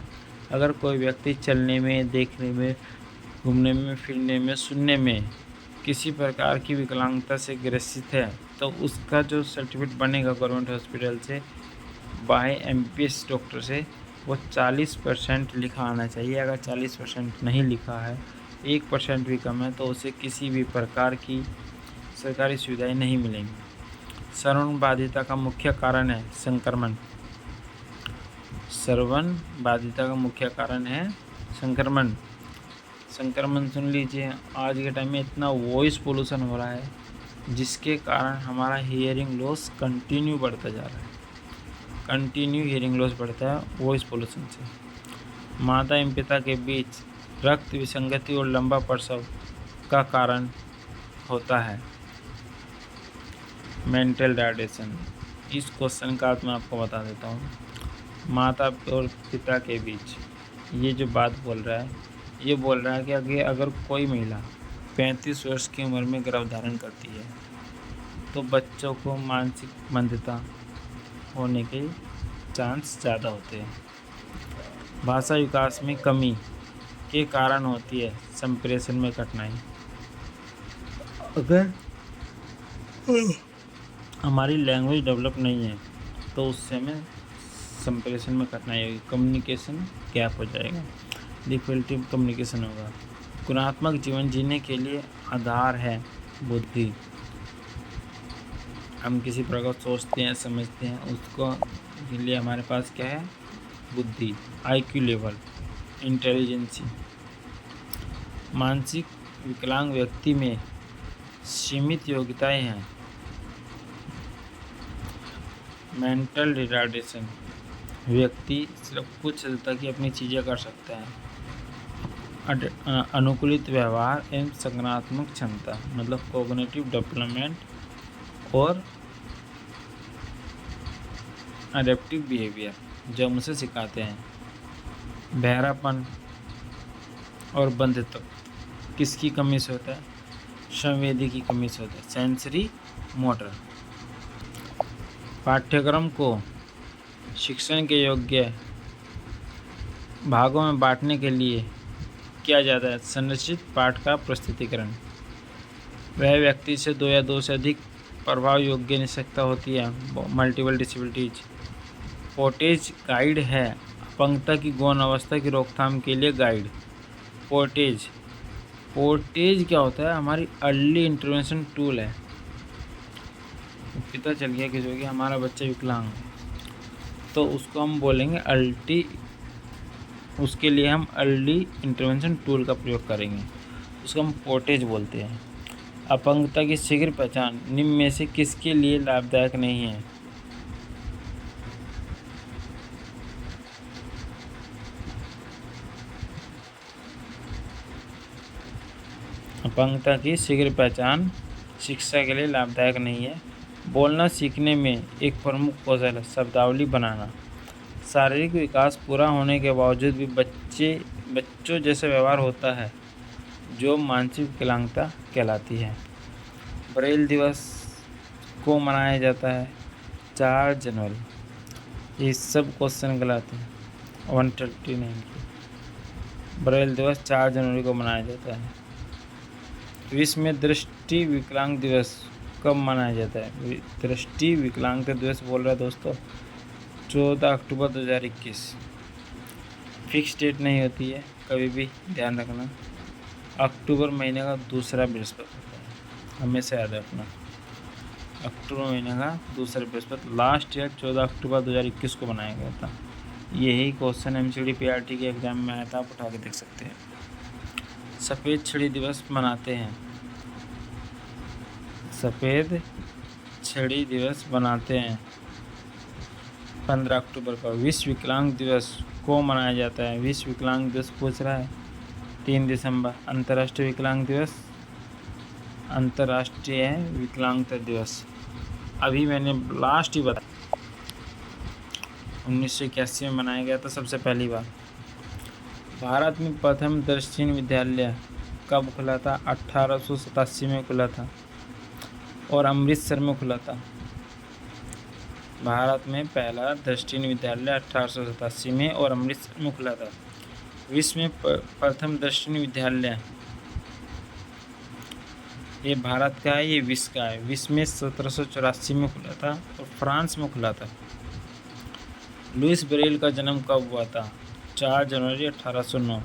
अगर कोई व्यक्ति चलने में, देखने में, घूमने में, फिरने में, सुनने में किसी प्रकार की विकलांगता से ग्रसित है तो उसका जो सर्टिफिकेट बनेगा गवर्नमेंट हॉस्पिटल से बाय MPS डॉक्टर से, वो 40% लिखा आना चाहिए। अगर 40% नहीं लिखा है, 1% भी कम है, तो उसे किसी भी प्रकार की सरकारी सुविधाएं नहीं मिलेंगी। श्रवण बाधिता का मुख्य कारण है संक्रमण। श्रवण बाधिता का मुख्य कारण है संक्रमण। संक्रमण सुन लीजिए, आज के टाइम में इतना वॉइस पोल्यूशन हो रहा है जिसके कारण हमारा हियरिंग लॉस कंटिन्यू बढ़ता जा रहा है। कंटिन्यू हियरिंग लॉस बढ़ता है वॉइस पोल्यूशन से। माता एवं पिता के बीच रक्त विसंगति और लंबा प्रसव का कारण होता है मेंटल रिटार्डेशन। इस क्वेश्चन का मैं आपको बता देता हूँ। माता और पिता के बीच ये जो बात बोल रहा है, ये बोल रहा है कि अगर कोई महिला 35 वर्ष की उम्र में गर्भ धारण करती है तो बच्चों को मानसिक मंदता होने के चांस ज़्यादा होते हैं। भाषा विकास में कमी के कारण होती है संप्रेषण में कठिनाई। अगर हमारी लैंग्वेज डेवलप नहीं है तो उससे हमें संप्रेषण में कठिनाई होगी, कम्युनिकेशन गैप हो जाएगा, डिफिकल्टी कम्युनिकेशन होगा। गुणात्मक जीवन जीने के लिए आधार है बुद्धि। हम किसी प्रकार सोचते हैं, समझते हैं, उसको के लिए हमारे पास क्या है? बुद्धि, IQ लेवल, इंटेलिजेंसी। मानसिक विकलांग व्यक्ति में सीमित योग्यताएं हैं। मेंटल रिटार्डेशन, व्यक्ति सिर्फ कुछ हद तक ही अपनी चीज़ें कर सकता है। अनुकूलित व्यवहार एवं संज्ञानात्मक क्षमता, मतलब कोग्निटिव डेवलपमेंट और अडेप्टिव बिहेवियर, जो हम उसे सिखाते हैं। बहरापन और बंधित्व किसकी कमी से होता है? संवेदी की कमी से होता है, सेंसरी मोटर। पाठ्यक्रम को शिक्षण के योग्य भागों में बांटने के लिए किया जाता है संरचित पाठ का प्रस्तुतिकरण। वह व्यक्ति से 2 या 2 से अधिक प्रभाव योग्य निष्ठता होती है, मल्टीपल डिसेबिलिटीज। पोर्टेज गाइड है अपंगता की गौण अवस्था की रोकथाम के लिए गाइड। पोर्टेज क्या होता है? हमारी अर्ली इंटरवेंशन टूल है। पता चल गया कि जो कि हमारा बच्चा विकलांग है तो उसको हम बोलेंगे उसके लिए हम अर्ली इंटरवेंशन टूल का प्रयोग करेंगे, उसको हम पोर्टेज बोलते हैं। अपंगता की शीघ्र पहचान निम्न में से किसके लिए लाभदायक नहीं है? अपंगता की शीघ्र पहचान शिक्षा के लिए लाभदायक नहीं है। बोलना सीखने में एक प्रमुख कौशल है शब्दावली बनाना। शारीरिक विकास पूरा होने के बावजूद भी बच्चों जैसा व्यवहार होता है, जो मानसिक विकलांगता कहलाती है। ब्रेल दिवस को मनाया जाता है 4 जनवरी। ये सब क्वेश्चन गलत हैं, 139 की। ब्रेल दिवस 4 जनवरी को मनाया जाता है। विश्व में दृष्टि विकलांग दिवस कब मनाया जाता है? दृष्टि विकलांगता दिवस बोल रहा है दोस्तों 14 अक्टूबर 2021। फिक्स डेट नहीं होती है, कभी भी ध्यान रखना। अक्टूबर महीने का दूसरा बृहस्पति होता है, हमेशा याद रखना। अक्टूबर महीने का दूसरा बृहस्पति लास्ट ईयर 14 अक्टूबर 2021 को बनाया गया था। यही क्वेश्चन MCD PRT के एग्जाम में आया था, आप उठा के देख सकते हैं। सफ़ेद छड़ी दिवस मनाते हैं। सफ़ेद छड़ी दिवस बनाते हैं 15 अक्टूबर को। विश्व विकलांग दिवस को मनाया जाता है? विश्व विकलांग दिवस पूछ रहा है 3 दिसंबर। अंतर्राष्ट्रीय विकलांग दिवस, अंतर्राष्ट्रीय विकलांगता दिवस अभी मैंने लास्ट ही बताया 1981 में मनाया गया था सबसे पहली बार। भारत में प्रथम दृष्टिहीन विद्यालय कब खुला था? 1887 में खुला था और अमृतसर में खुला था। भारत में पहला दृष्टिहीन विद्यालय 1887 में और अमृतसर में खुला था। विश्व में प्रथम दृष्टिहीन विद्यालय, ये भारत का है, ये विश्व का है। विश्व में 1784 में खुला था और फ्रांस में खुला था। लुइस ब्रेल का जन्म कब हुआ था? 4 जनवरी 1809।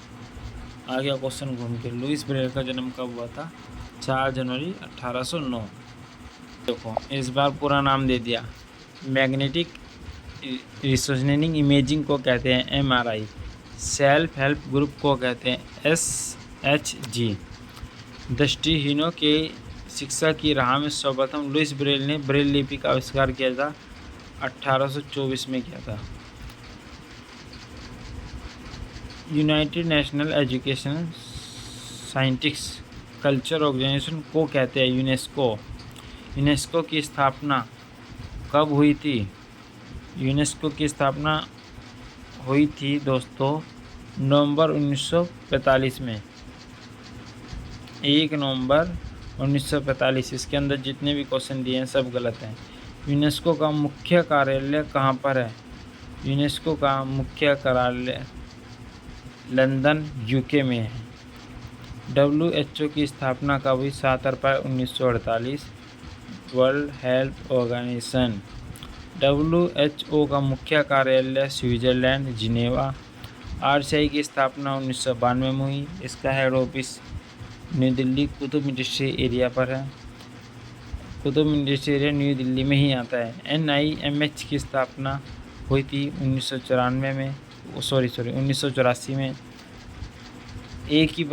आ गया क्वेश्चन घूम के। लुइस ब्रेल का जन्म कब हुआ था? 4 जनवरी 1809। देखो इस बार पूरा नाम दे दिया। मैग्नेटिक रिजोनेटिंग इमेजिंग को कहते हैं MRI। सेल्फ हेल्प ग्रुप को कहते हैं SHG। दृष्टिहीनों के शिक्षा की राह में सर्वप्रथम लुइस ब्रेल ने ब्रेल लिपि का आविष्कार किया था, 1824 में किया था। United national education scientist culture organisation को कहते हैं यूनेस्को। यूनेस्को की स्थापना कब हुई थी? यूनेस्को की स्थापना हुई थी दोस्तों नवंबर 1945 में। 1 नवंबर 1945। इसके अंदर जितने भी क्वेश्चन दिए हैं सब गलत हैं। यूनेस्को का मुख्य कार्यालय कहाँ पर है? यूनेस्को का मुख्य कार्यालय लंदन यूके में है। WHO की स्थापना कब हुई? 7 अप्रैल 1948। World health organisation. WHO का मुख्य कार्यालय स्विट्जरलैंड जिनेवा। RCI की स्थापना 1992 में हुई। इसका head office new Delhi Qutub industrial area पर है। Qutub industrial area new Delhi में ही आता है। NIMH की स्थापना हुई थी 1984 में। एक ही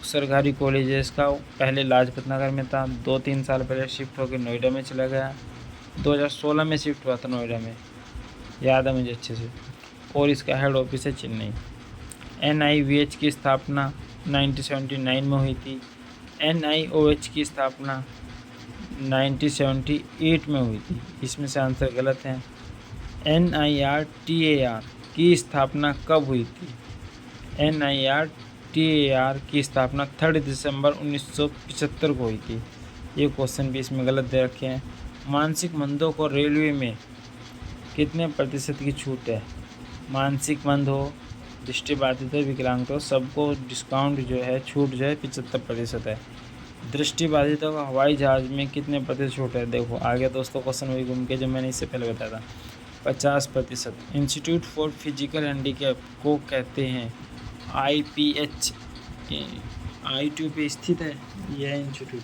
सरकारी कॉलेज है इसका, पहले लाजपत नगर में था, 2-3 साल पहले शिफ्ट होकर नोएडा में चला गया। 2016 में शिफ्ट हुआ था नोएडा में, याद है मुझे अच्छे से। और इसका हेड ऑफिस है चेन्नई। NIVH की स्थापना 1979 में हुई थी। NIOH की स्थापना 1978 में हुई थी। इसमें से आंसर गलत है। NIRTAR की स्थापना कब हुई थी? NIRTAR की स्थापना 3 दिसंबर 1975 को हुई थी। ये क्वेश्चन भी इसमें गलत दे रखे हैं। मानसिक मंदों को रेलवे में कितने प्रतिशत की छूट है? मानसिक मंद हो, दृष्टिबाधित हो, विकलांग हो, सबको डिस्काउंट जो है, छूट जो है 75% है। दृष्टिबाधितों को हवाई जहाज़ में कितने प्रतिशत छूट है? देखो आगे दोस्तों क्वेश्चन वही घूम के जो मैंने इससे पहले बताया था, 50%। इंस्टीट्यूट फॉर फिजिकल हैंडीकैप को कहते हैं IPH। I2 पे स्थित है यह इंस्टीट्यूट।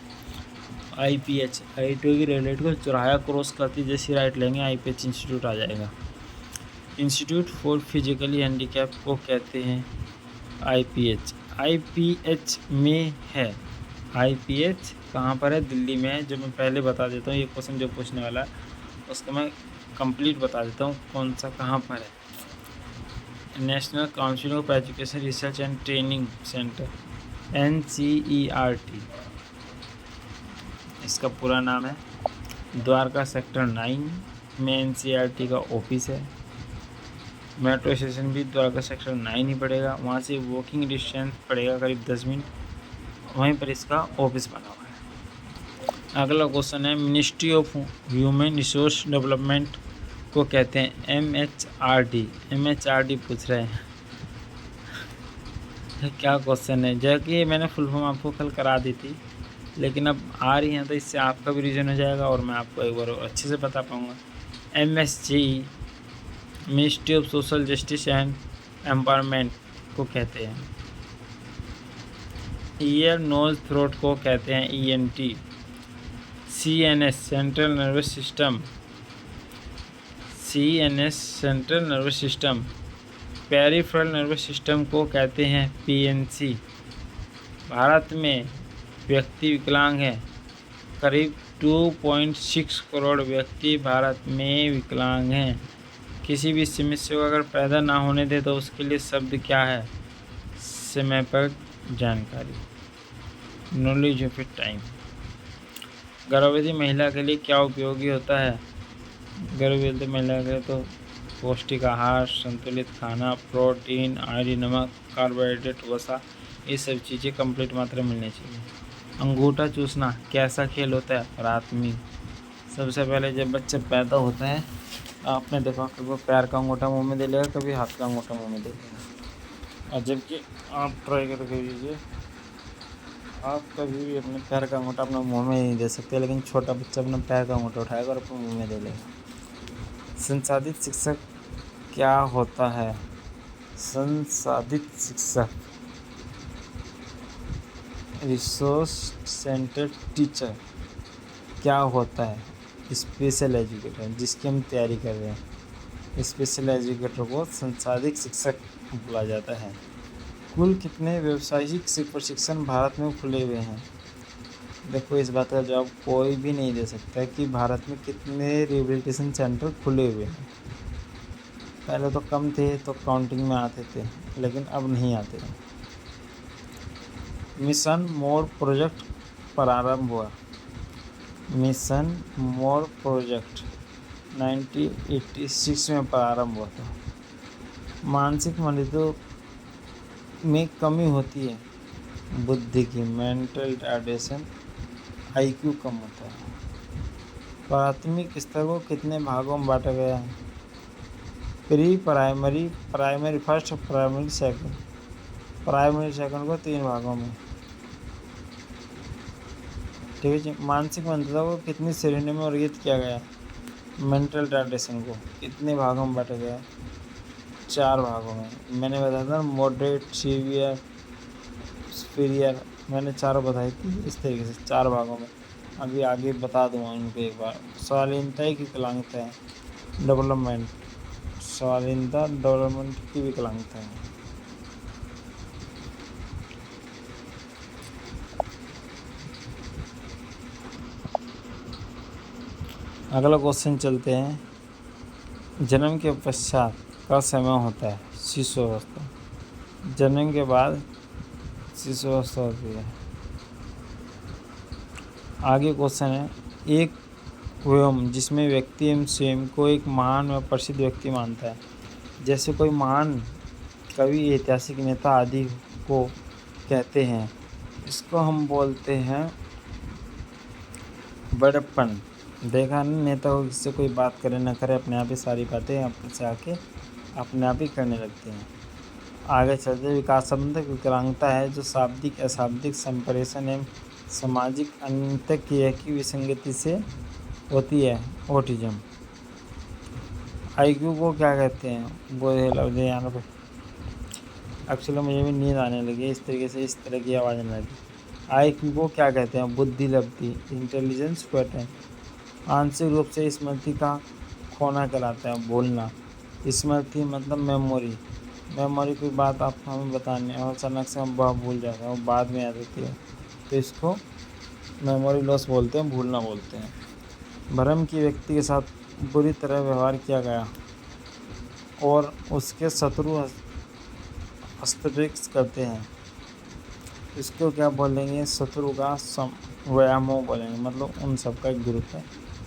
IPH I2 की रेलवेट को चौराहा क्रॉस करती जैसी राइट लेंगे IPH इंस्टीट्यूट आ जाएगा। इंस्टीट्यूट फॉर फिजिकली हैंडीकैप को कहते हैं IPH में है। IPH कहाँ पर है? दिल्ली में है। जो मैं पहले बता देता हूँ, ये क्वेश्चन जो पूछने वाला है उसको मैं कंप्लीट बता देता हूँ कौन सा कहाँ पर है। National council of education research and training centre, NCERT इसका पूरा नाम है। द्वारका सेक्टर 9 में NCERT का ऑफिस है। मेट्रो स्टेशन भी द्वारका सेक्टर 9 ही पड़ेगा, वहाँ से वॉकिंग डिस्टेंस पड़ेगा करीब 10 मिनट, वहीं पर इसका ऑफिस बना हुआ है। अगला क्वेश्चन है, ministry of human resource development को कहते हैं MHRD। MHRD पूछ रहे हैं क्या क्वेश्चन है? जबकि मैंने फुल फॉर्म आपको कल करा दी थी, लेकिन अब आ रही हैं तो इससे आपका भी रीजन हो जाएगा और मैं आपको एक बार अच्छे से बता पाऊँगा। MSGE ministry of social justice and empowerment को कहते हैं। ईयर नोज थ्रोट को कहते हैं ENT। CNS central nervous system, CNS central nervous system. Peripheral nervous system को कहते हैं PNC। भारत में व्यक्ति विकलांग हैं, करीब 2.6 करोड़ व्यक्ति भारत में विकलांग हैं। किसी भी समस्या को अगर पैदा ना होने दे तो उसके लिए शब्द क्या है? समय पर जानकारी, नॉलेज ऑफ टाइम। गर्भवती महिला के लिए क्या उपयोगी होता है? गर्भवती महिला के लिए तो पौष्टिक आहार, संतुलित खाना, प्रोटीन, आयरन, नमक, कार्बोहाइड्रेट, वसा, ये सब चीज़ें कंप्लीट मात्रा में मिलनी चाहिए। अंगूठा चूसना कैसा खेल होता है? प्राथमिक। सबसे पहले जब बच्चा पैदा होता है आपने देखा कभी वो पैर का अंगूठा मुंह में दे लेगा, कभी हाथ का अंगूठा मुंह में दे लेगा। और जबकि आप ट्राई करके लीजिए, आप कभी भी अपने पैर का अंगूठा अपने मुंह में नहीं दे सकते, लेकिन छोटा बच्चा अपना पैर का अंगूठा उठाएगा और अपने मुंह में दे लेगा। संसाधित शिक्षक क्या होता है? संसाधित शिक्षक रिसोर्स सेंटर टीचर क्या होता है? स्पेशल एजुकेटर, जिसकी हम तैयारी कर रहे हैं। स्पेशल एजुकेटर को संसाधित शिक्षक बोला जाता है। कुल कितने व्यावसायिक प्रशिक्षण भारत में खुले हुए हैं? देखो इस बात का जवाब कोई भी नहीं दे सकता कि भारत में कितने रिहेबिलिटेशन सेंटर खुले हुए हैं। पहले तो कम थे तो काउंटिंग में आते थे, लेकिन अब नहीं आते। मिशन मोर प्रोजेक्ट प्रारंभ हुआ। मिशन मोर प्रोजेक्ट 1986 में प्रारंभ हुआ था। मानसिक मरीजों में कमी होती है बुद्धि की, मेंटल रिटार्डेशन, आईक्यू कम होता है। प्राथमिक स्तर को कितने भागों में बांटा गया है? प्री प्राइमरी, प्राइमरी फर्स्ट और प्राइमरी सेकंड। प्राइमरी सेकंड को 3 भागों में। ठीक है जी। मानसिक मंदता को कितनी श्रेणियों में वर्गीकृत किया गया? मेंटल रिटार्डेशन को कितने भागों में बांटा गया? 4 भागों में। मैंने बताया था मॉडरेट, सीवियर, सुपीरियर, मैंने 4 बताई थी इस तरीके से 4 भागों में। अभी आगे बता दूंगा उनको एक बार। स्वाधीनता की विकलांगता है, डेवलपमेंट, स्वाधीनता डेवलपमेंट की विकलांगता है। अगला क्वेश्चन चलते हैं। जन्म के पश्चात का समय होता है शिशु अवस्था। जन्म के बाद शिशु अवस्था होती है। आगे क्वेश्चन है, एक व्योम जिसमें व्यक्ति एवं स्वयं को एक महान व प्रसिद्ध व्यक्ति मानता है, जैसे कोई महान कवि, ऐतिहासिक नेता आदि को कहते हैं। इसको हम बोलते हैं बड़प्पन। देखा नहीं, नेता को किससे कोई बात करे ना करे, अपने आप ही सारी बातें अपने से आके अपने आप ही करने लगते हैं। आगे चलते, विकास संबंधक विकलांगता है जो शाब्दिक, अशाब्दिक, संप्रेषण एवं सामाजिक अंतःक्रिया की विसंगति से होती है, ऑटिज्म। आईक्यू को क्या कहते हैं? वो लफ्ज़ यहाँ पे एक्चुअली मुझे भी नींद आने लगी इस तरीके से, इस तरह की आवाज़ आने लगी। आईक्यू को क्या कहते हैं? बुद्धि लब्धि, इंटेलिजेंस क्वोटिएंट। आंशिक रूप से स्मृति का खोना कहलाता है, भूलना। स्मृति मतलब मेमोरी। मेमोरी कोई बात आप हमें बतानी है और अचानक से हम भूल जाते हैं, वो बाद में आ जाती है, तो इसको मेमोरी लॉस बोलते हैं, भूलना बोलते हैं। भ्रम की व्यक्ति के साथ बुरी तरह व्यवहार किया गया और उसके शत्रु हस्तक्षेप करते हैं, इसको क्या बोलेंगे? शत्रु का व्यामोह बोलेंगे। मतलब उन सब का एक ग्रुप है,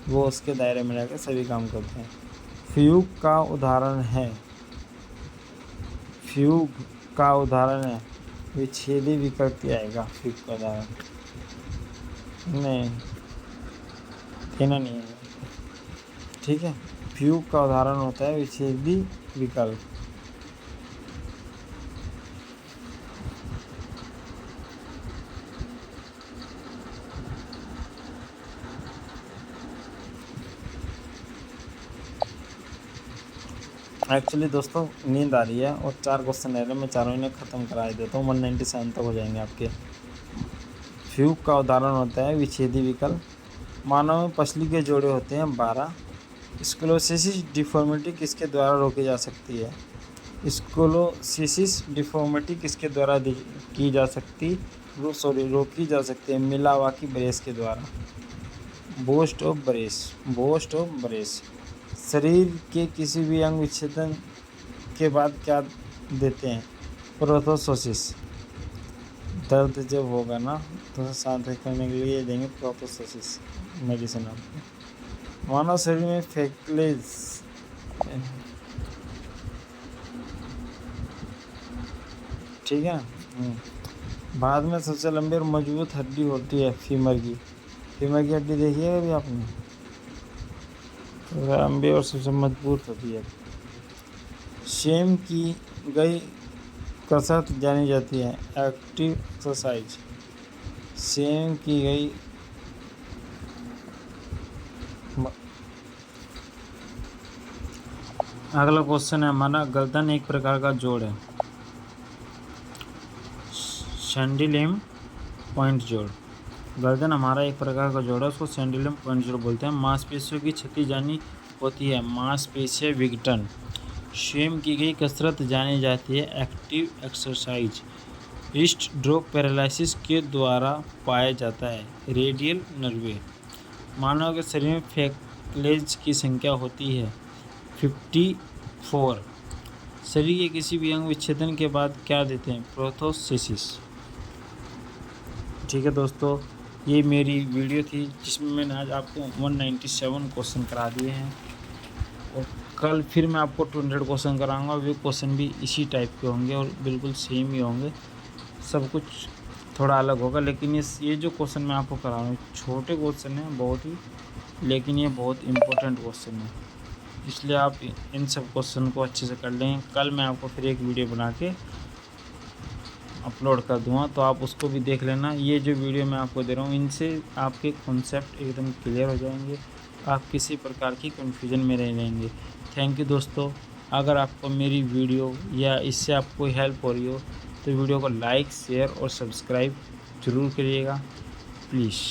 वो उसके दायरे में रहकर सभी काम करते हैं। फ्यूग का उदाहरण है, फ्यूग का उदाहरण है विच्छेदी विकृति आएगा। फ्यूग का उदाहरण नहीं देना नहीं है, ठीक है। फ्यूग का उदाहरण होता है विच्छेदी विकल्प। एक्चुअली दोस्तों नींद आ रही है और 4 क्वेश्चन रह रहे हैं, मैं चारों इन्हें ख़त्म करा देता हूँ। 197 तक हो जाएंगे आपके। फ्यूग का उदाहरण होता है विच्छेदी विकल्प। मानव में पसली के जोड़े होते हैं 12। स्क्लेरोसिस डिफॉर्मिटी किसके द्वारा रोकी जा सकती है? स्क्लेरोसिस डिफॉर्मिटी किसके द्वारा की जा सकती रोकी जा सकती है? मियावाकी ब्रेस के द्वारा। Boast of brace. शरीर के किसी भी अंग विच्छेदन के बाद क्या देते हैं? प्रोथोसिस। दर्द जब होगा ना तो शांत करने के लिए देंगे प्रोथोसिस मेडिसिन आपको। मानव शरीर में फेकलेज ठीक है। बाद में सबसे लंबी और मजबूत हड्डी होती है फीमर की हड्डी देखी है कभी आपने? लंबी और सबसे मजबूत होती है। शेम की गई कसरत जानी जाती है एक्टिव एक्सरसाइज। शेम की गई अगला क्वेश्चन है हमारा, गर्दन एक प्रकार का जोड़ है। सैंडिलियम पॉइंट जोड़। गर्दन हमारा एक प्रकार का जोड़ है, उसको सैंडिलियम पॉइंट जोड़ बोलते हैं। मांसपेशियों की क्षति जानी होती है मांसपेशिया विघटन। स्वयं की गई कसरत जानी जाती है active exercise. Wrist drop paralysis के द्वारा पाया जाता है रेडियल नर्वे। मानव के शरीर में फेकलेज की संख्या होती है 54। शरीर के किसी भी अंग विच्छेदन के बाद क्या देते हैं? प्रोथोसिस। ठीक है दोस्तों, ये मेरी वीडियो थी जिसमें मैंने आज आपको 197 क्वेश्चन करा दिए हैं और कल फिर मैं आपको 200 क्वेश्चन कराऊंगा। वे क्वेश्चन भी इसी टाइप के होंगे और बिल्कुल सेम ही होंगे, सब कुछ थोड़ा अलग होगा, लेकिन ये जो क्वेश्चन मैं आपको करा रहा हूँ छोटे क्वेश्चन हैं बहुत ही, लेकिन ये बहुत इम्पोर्टेंट क्वेश्चन है, इसलिए आप इन सब क्वेश्चन को अच्छे से कर लें। कल मैं आपको फिर एक वीडियो बना के अपलोड कर दूँगा, तो आप उसको भी देख लेना। ये जो वीडियो मैं आपको दे रहा हूँ इनसे आपके कॉन्सेप्ट एकदम क्लियर हो जाएंगे, आप किसी प्रकार की कन्फ्यूजन में नहीं रहेंगे। थैंक यू दोस्तों। अगर आपको मेरी वीडियो या इससे आपको कोई हेल्प हो रही हो तो वीडियो को लाइक, शेयर और सब्सक्राइब ज़रूर करिएगा प्लीज़।